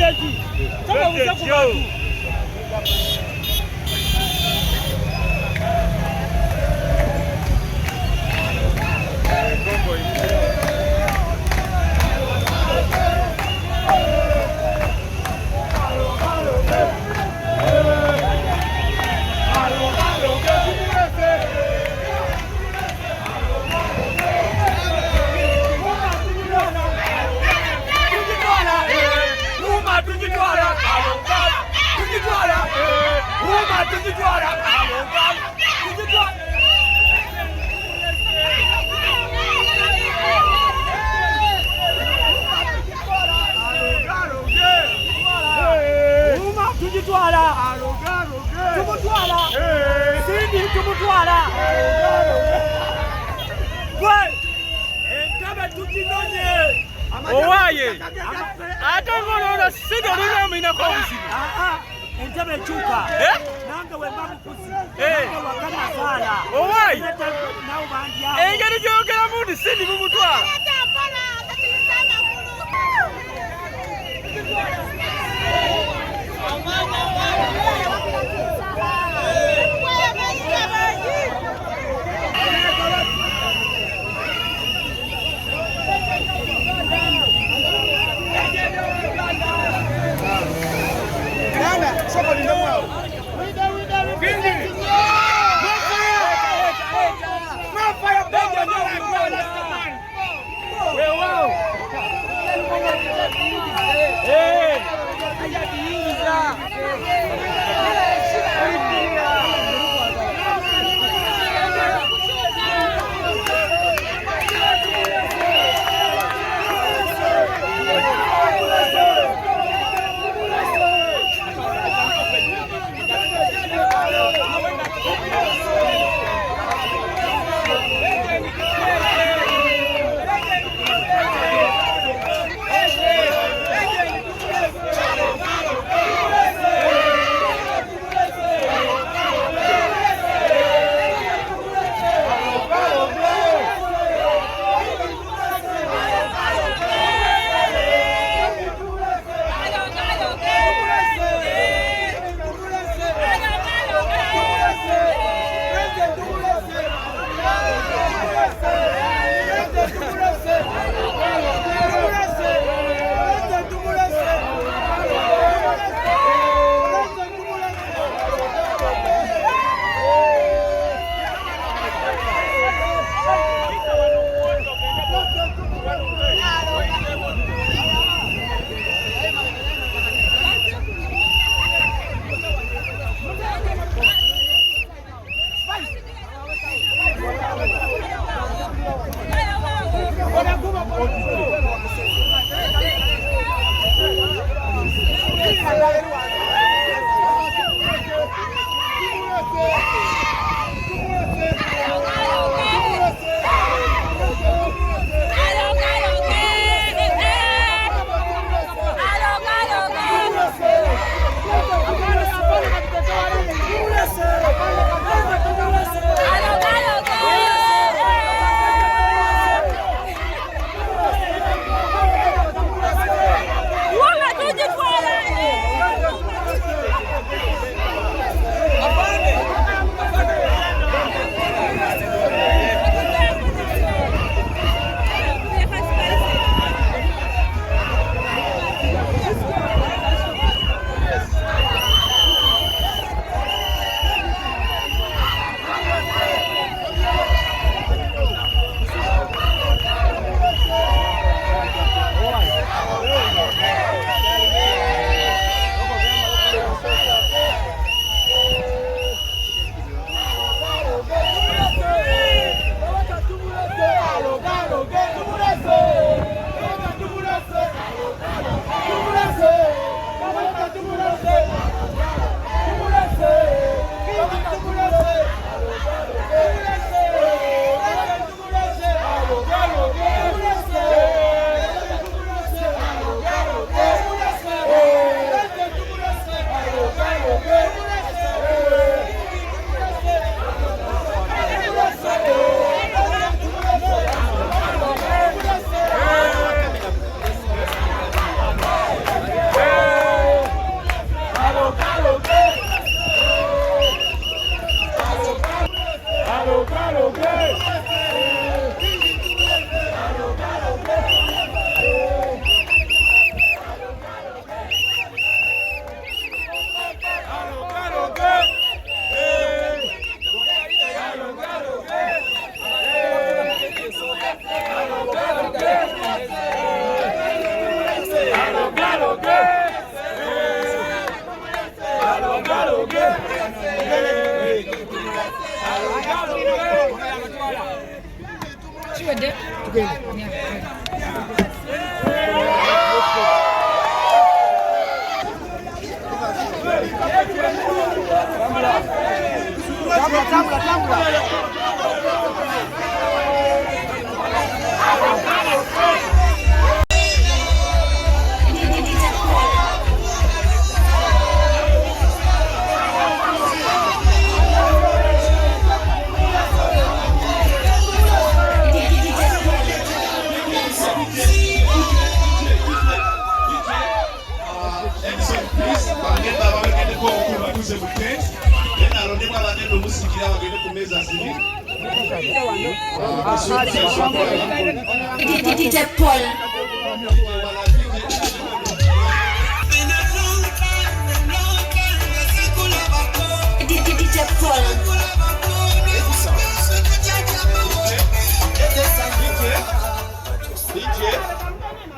Bendeji. Kama usiku Owaye atangono sido lino mina kwa usiku Entebbe chuka nange wembamu kusi wakana sala Owaye engeri gyogera mundi sindi mumutwala Tugende.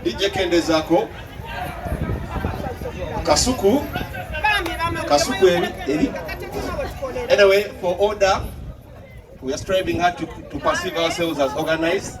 DJ kende zako Kasuku Ebi. Anyway, for order, we are striving hard to perceive ourselves as organized.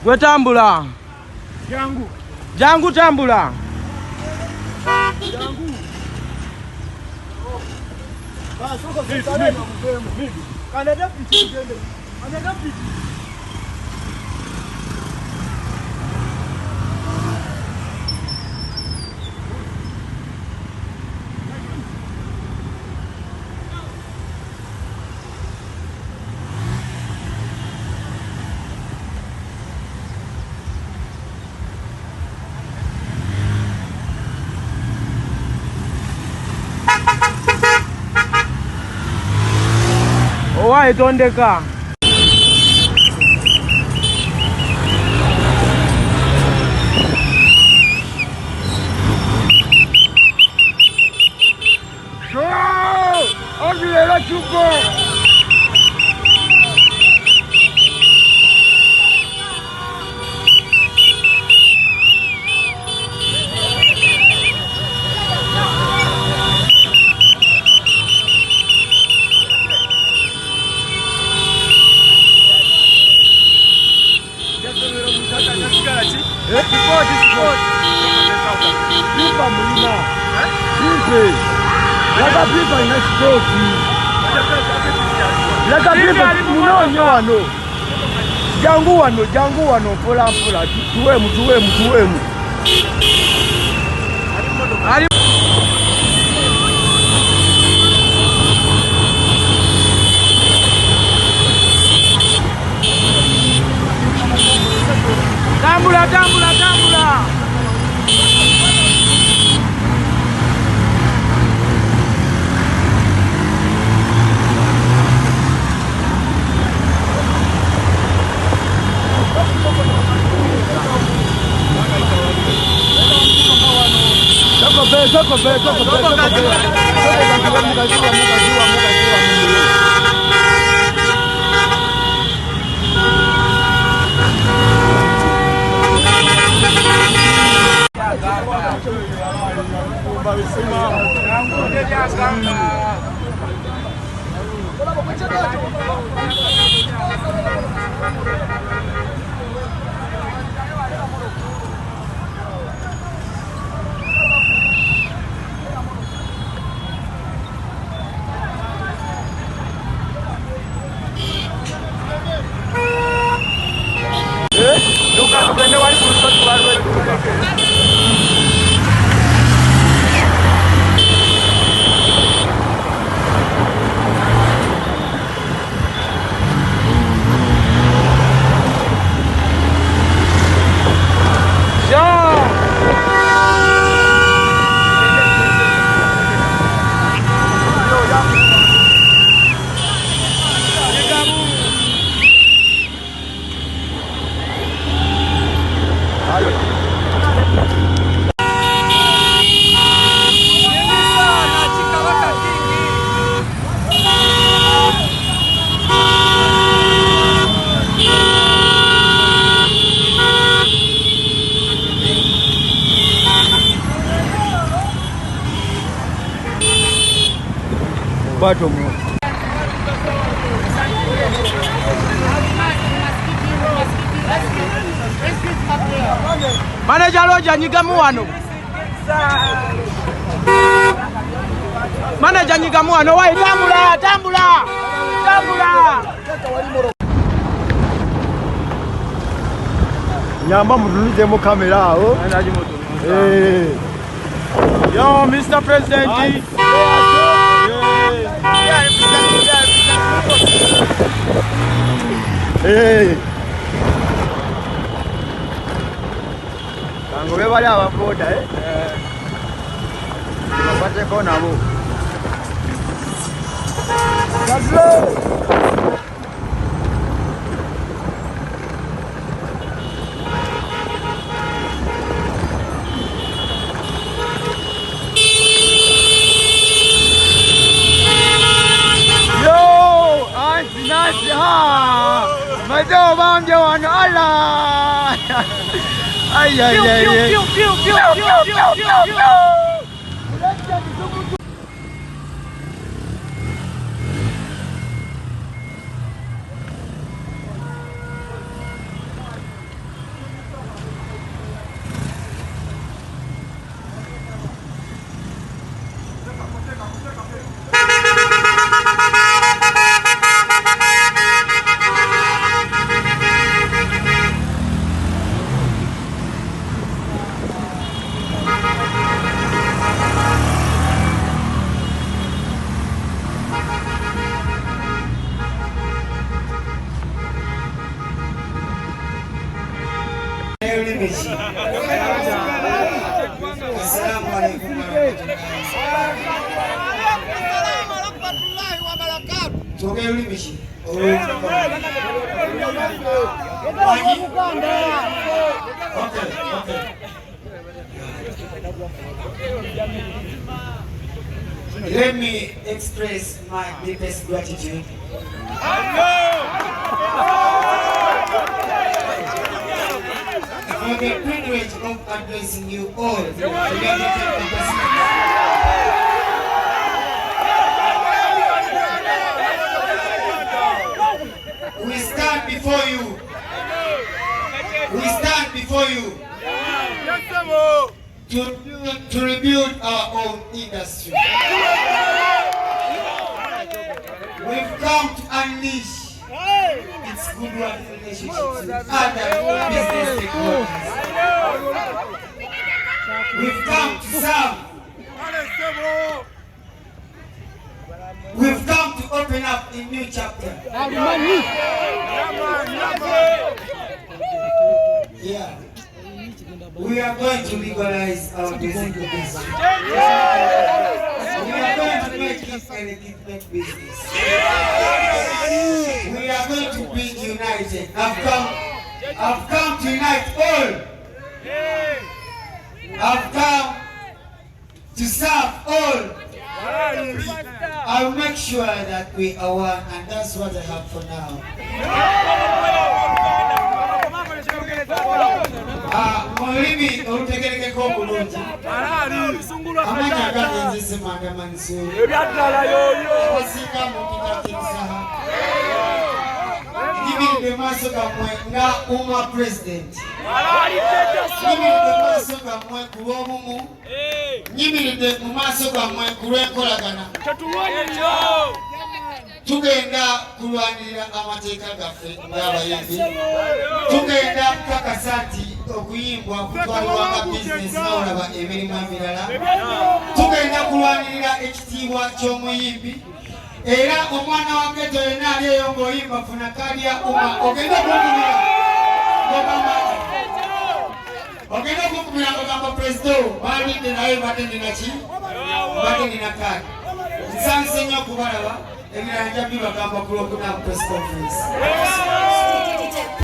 Gwe tambula. Jangu tambula. Owaye tondeka. Oglela chuko. Jangu wano pola tuwemu. Tambula. Bado mu Manager Roger nyigamu wano. Manager nyigamu wano wai tambula. Nyamba muduluze mu kamera aho. Yo Mr. President. Hey. Kangobe bali ababoda Bapate ko nabo. Mado bang jawan Allah. Ay. Let me express my deepest gratitude for the privilege of addressing you all. We stand before you. To rebuild our own industry. We've come to unleash its good working relationships with other business stakeholders. We've come to serve. We've come to open up a new chapter. Yeah. We are going to legalize our music business. We are going to make it an equipment business. We are going to be united. I've come to unite all. I've come to serve all. I'll make sure that we are one, and that's what I have for now. Mwalimu utekeleke kwa kulunji. Amanya gagenzi semanga mansu. Ebyatala yoyo. Wasika mukita kimsaha. Nyimilide maso gamwe nga uma president. Nyimilide maso gamwe kuwomumu. Nyimilide maso gamwe kulwenkolagana. Tugenda kulwanirira amateeka gaffe ng'abayimbi. Tugenda kakasati okuyimbwa kutwalibwanga bizinesi n'olaba emirimu emirala. Tugenda kulwanirira ekitiibwa ky'omuyimbi. Era omwana wa ghetto yenna ali eyo ng'oyimba funa kaadi ya uma ogenda kukumira ng'ogamba ogenda kukumira ng'ogamba president bandidde naye badde nina ki badde nina kaadi. Nsanze nnyo okubalaba ebiranja bibagamba ku Lwokuna press conference.